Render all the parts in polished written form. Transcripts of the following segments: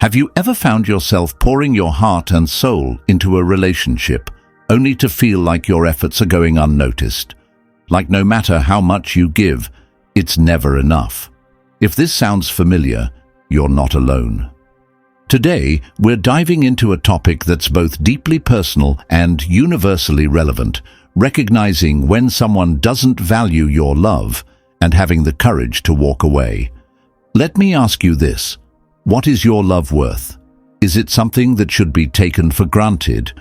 Have you ever found yourself pouring your heart and soul into a relationship only to feel like your efforts are going unnoticed? Like no matter how much you give, it's never enough. If this sounds familiar, you're not alone. Today, we're diving into a topic that's both deeply personal and universally relevant, recognizing when someone doesn't value your love and having the courage to walk away. Let me ask you this: what is your love worth? Is it something that should be taken for granted,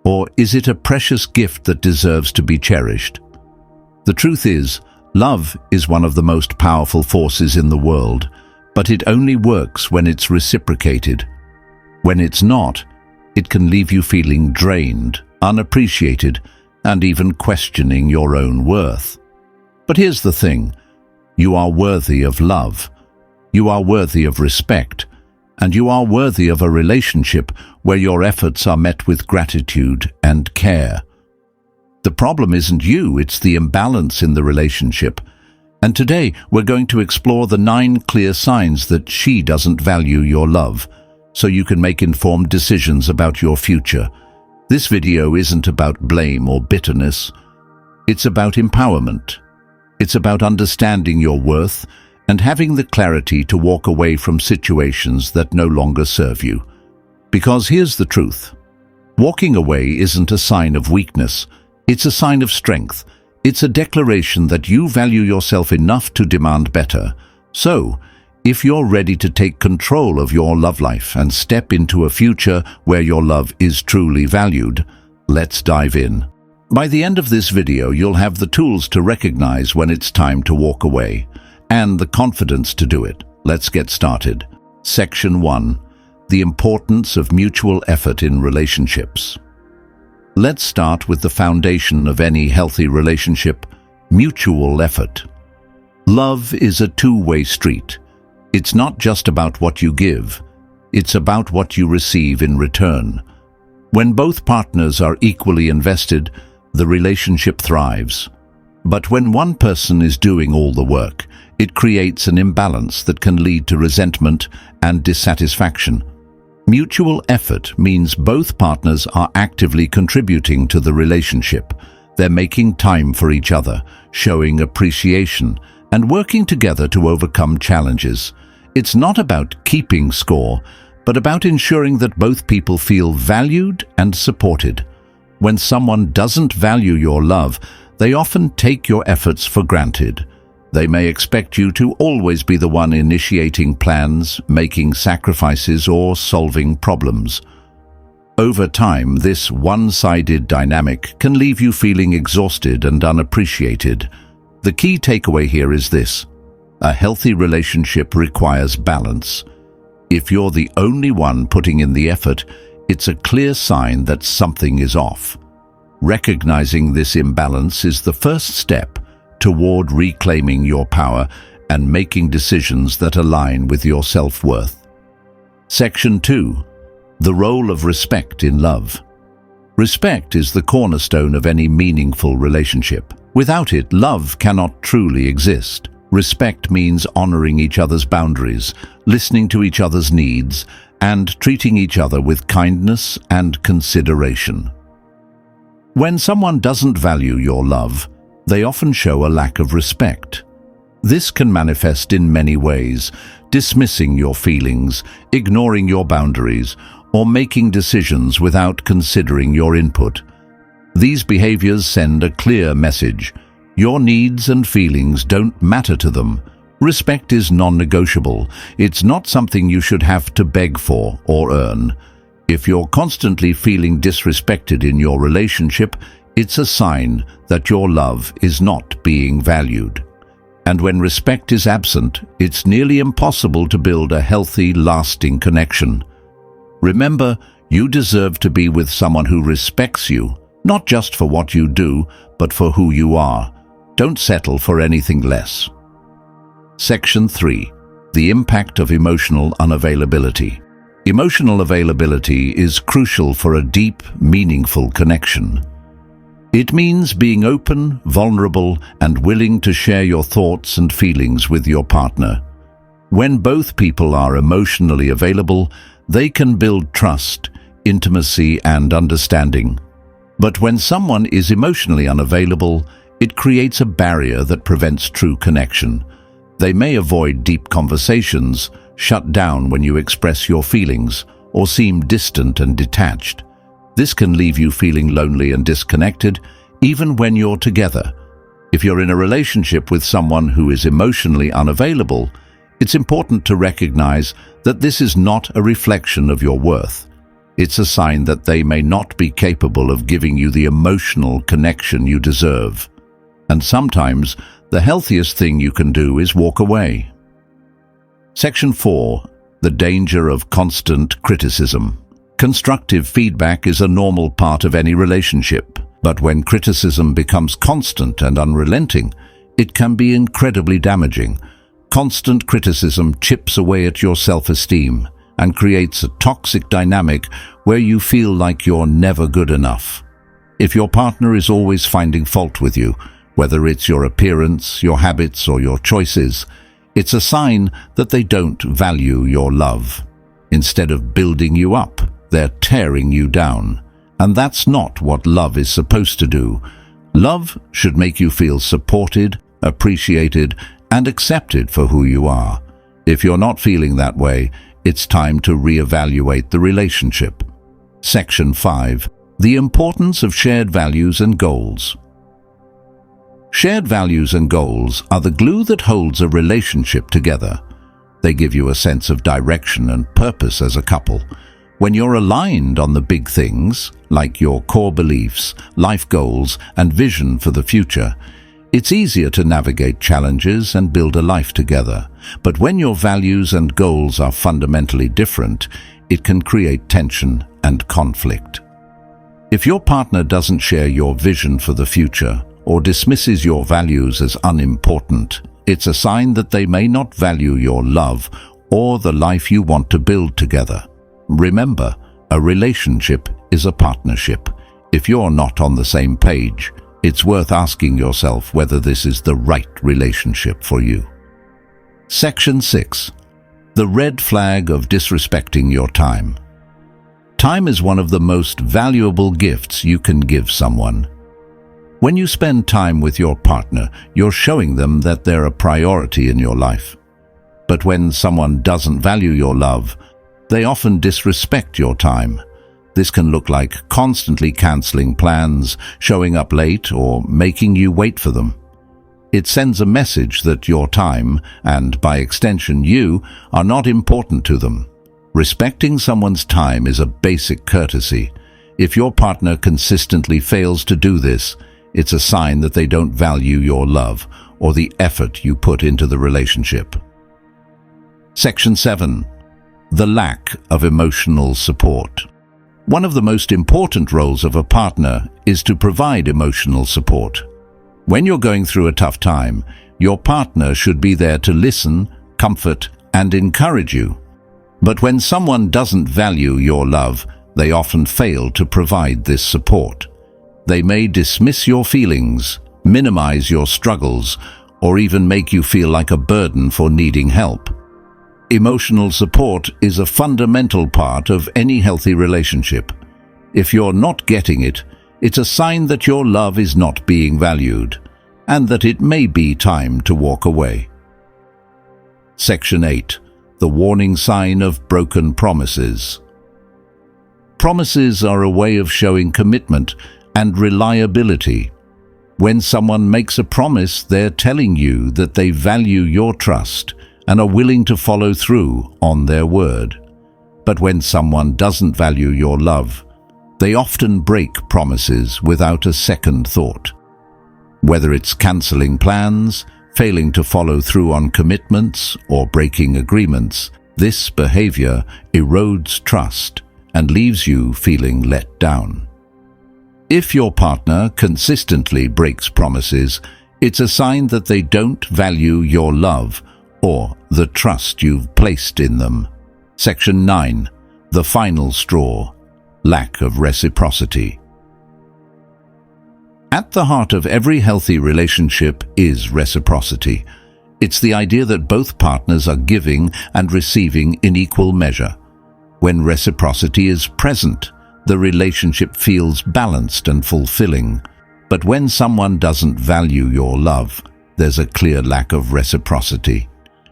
or is it a precious gift that deserves to be cherished? The truth is, love is one of the most powerful forces in the world, but it only works when it's reciprocated. When it's not, it can leave you feeling drained, unappreciated, and even questioning your own worth. But here's the thing: you are worthy of love, you are worthy of respect, and you are worthy of a relationship where your efforts are met with gratitude and care. The problem isn't you, it's the imbalance in the relationship. And today, we're going to explore the 9 clear signs that she doesn't value your love, so you can make informed decisions about your future. This video isn't about blame or bitterness. It's about empowerment. It's about understanding your worth and having the clarity to walk away from situations that no longer serve you. Because here's the truth: walking away isn't a sign of weakness, it's a sign of strength. It's a declaration that you value yourself enough to demand better. So, if you're ready to take control of your love life and step into a future where your love is truly valued, let's dive in. By the end of this video, you'll have the tools to recognize when it's time to walk away, and the confidence to do it. Let's get started. Section 1. The importance of mutual effort in relationships. Let's start with the foundation of any healthy relationship: mutual effort. Love is a two-way street. It's not just about what you give, it's about what you receive in return. When both partners are equally invested, the relationship thrives. But when one person is doing all the work, it creates an imbalance that can lead to resentment and dissatisfaction. Mutual effort means both partners are actively contributing to the relationship. They're making time for each other, showing appreciation, and working together to overcome challenges. It's not about keeping score, but about ensuring that both people feel valued and supported. When someone doesn't value your love, they often take your efforts for granted. They may expect you to always be the one initiating plans, making sacrifices, or solving problems. Over time, this one-sided dynamic can leave you feeling exhausted and unappreciated. The key takeaway here is this: a healthy relationship requires balance. If you're the only one putting in the effort, it's a clear sign that something is off. Recognizing this imbalance is the first step toward reclaiming your power and making decisions that align with your self-worth. Section 2. The role of respect in love. Respect is the cornerstone of any meaningful relationship. Without it, love cannot truly exist. Respect means honoring each other's boundaries, listening to each other's needs, and treating each other with kindness and consideration. When someone doesn't value your love, they often show a lack of respect. This can manifest in many ways: dismissing your feelings, ignoring your boundaries, or making decisions without considering your input. These behaviors send a clear message: your needs and feelings don't matter to them. Respect is non-negotiable. It's not something you should have to beg for or earn. If you're constantly feeling disrespected in your relationship, it's a sign that your love is not being valued. And when respect is absent, it's nearly impossible to build a healthy, lasting connection. Remember, you deserve to be with someone who respects you, not just for what you do, but for who you are. Don't settle for anything less. Section 3. The impact of emotional unavailability. Emotional availability is crucial for a deep, meaningful connection. It means being open, vulnerable, and willing to share your thoughts and feelings with your partner. When both people are emotionally available, They can build trust, intimacy, and understanding. But when someone is emotionally unavailable, it creates a barrier that prevents true connection. They may avoid deep conversations, shut down when you express your feelings, or seem distant and detached. This can leave you feeling lonely and disconnected, even when you're together. If you're in a relationship with someone who is emotionally unavailable, it's important to recognize that this is not a reflection of your worth. It's a sign that they may not be capable of giving you the emotional connection you deserve. And sometimes, the healthiest thing you can do is walk away. Section 4. The danger of constant criticism. Constructive feedback is a normal part of any relationship, but when criticism becomes constant and unrelenting, it can be incredibly damaging. Constant criticism chips away at your self-esteem and creates a toxic dynamic where you feel like you're never good enough. If your partner is always finding fault with you, whether it's your appearance, your habits, or your choices, it's a sign that they don't value your love. Instead of building you up, they're tearing you down. And that's not what love is supposed to do. Love should make you feel supported, appreciated, and accepted for who you are. If you're not feeling that way, it's time to reevaluate the relationship. Section 5. The importance of shared values and goals. Shared values and goals are the glue that holds a relationship together. They give you a sense of direction and purpose as a couple. When you're aligned on the big things, like your core beliefs, life goals, and vision for the future, it's easier to navigate challenges and build a life together. But when your values and goals are fundamentally different, it can create tension and conflict. If your partner doesn't share your vision for the future or dismisses your values as unimportant, it's a sign that they may not value your love or the life you want to build together. Remember, a relationship is a partnership. If you're not on the same page, it's worth asking yourself whether this is the right relationship for you. Section 6. The red flag of disrespecting your time. Time is one of the most valuable gifts you can give someone. When you spend time with your partner, you're showing them that they're a priority in your life. But when someone doesn't value your love, they often disrespect your time. This can look like constantly canceling plans, showing up late, or making you wait for them. It sends a message that your time, and by extension you, are not important to them. Respecting someone's time is a basic courtesy. If your partner consistently fails to do this, it's a sign that they don't value your love or the effort you put into the relationship. Section 7. The lack of emotional support. One of the most important roles of a partner is to provide emotional support. When you're going through a tough time, your partner should be there to listen, comfort, and encourage you. But when someone doesn't value your love, they often fail to provide this support. They may dismiss your feelings, minimize your struggles, or even make you feel like a burden for needing help. Emotional support is a fundamental part of any healthy relationship. If you're not getting it, it's a sign that your love is not being valued, and that it may be time to walk away. Section 8. The warning sign of broken promises. Promises are a way of showing commitment and reliability. When someone makes a promise, they're telling you that they value your trust and are willing to follow through on their word. But when someone doesn't value your love, they often break promises without a second thought. Whether it's canceling plans, failing to follow through on commitments, or breaking agreements, this behavior erodes trust and leaves you feeling let down. If your partner consistently breaks promises, it's a sign that they don't value your love or the trust you've placed in them. Section 9. The final straw. Lack of reciprocity. At the heart of every healthy relationship is reciprocity. It's the idea that both partners are giving and receiving in equal measure. When reciprocity is present, the relationship feels balanced and fulfilling. But when someone doesn't value your love, there's a clear lack of reciprocity.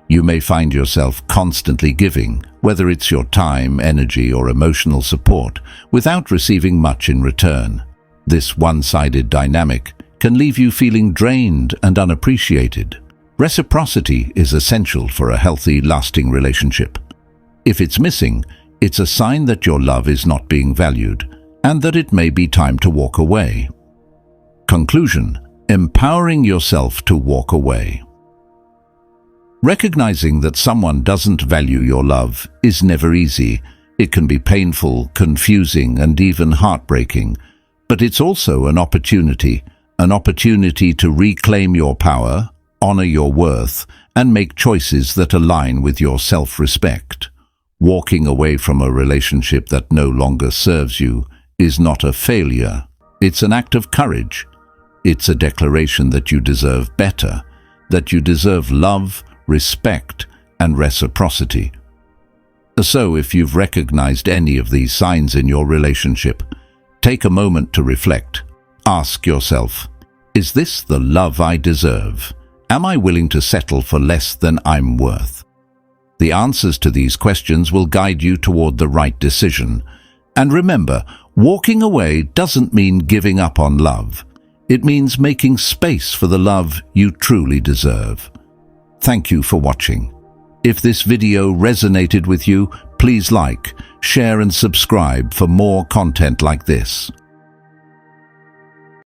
You may find yourself constantly giving, whether it's your time, energy, or emotional support, without receiving much in return. This one-sided dynamic can leave you feeling drained and unappreciated. Reciprocity is essential for a healthy, lasting relationship. If it's missing, it's a sign that your love is not being valued, and that it may be time to walk away. Conclusion: empowering yourself to walk away. Recognizing that someone doesn't value your love is never easy. It can be painful, confusing, and even heartbreaking. But it's also an opportunity to reclaim your power, honor your worth, and make choices that align with your self-respect. Walking away from a relationship that no longer serves you is not a failure. It's an act of courage. It's a declaration that you deserve better, that you deserve love, respect, and reciprocity. So if you've recognized any of these signs in your relationship, take a moment to reflect. Ask yourself, is this the love I deserve? Am I willing to settle for less than I'm worth? The answers to these questions will guide you toward the right decision. And remember, walking away doesn't mean giving up on love. It means making space for the love you truly deserve. Thank you for watching. If this video resonated with you, please like, share, and subscribe for more content like this.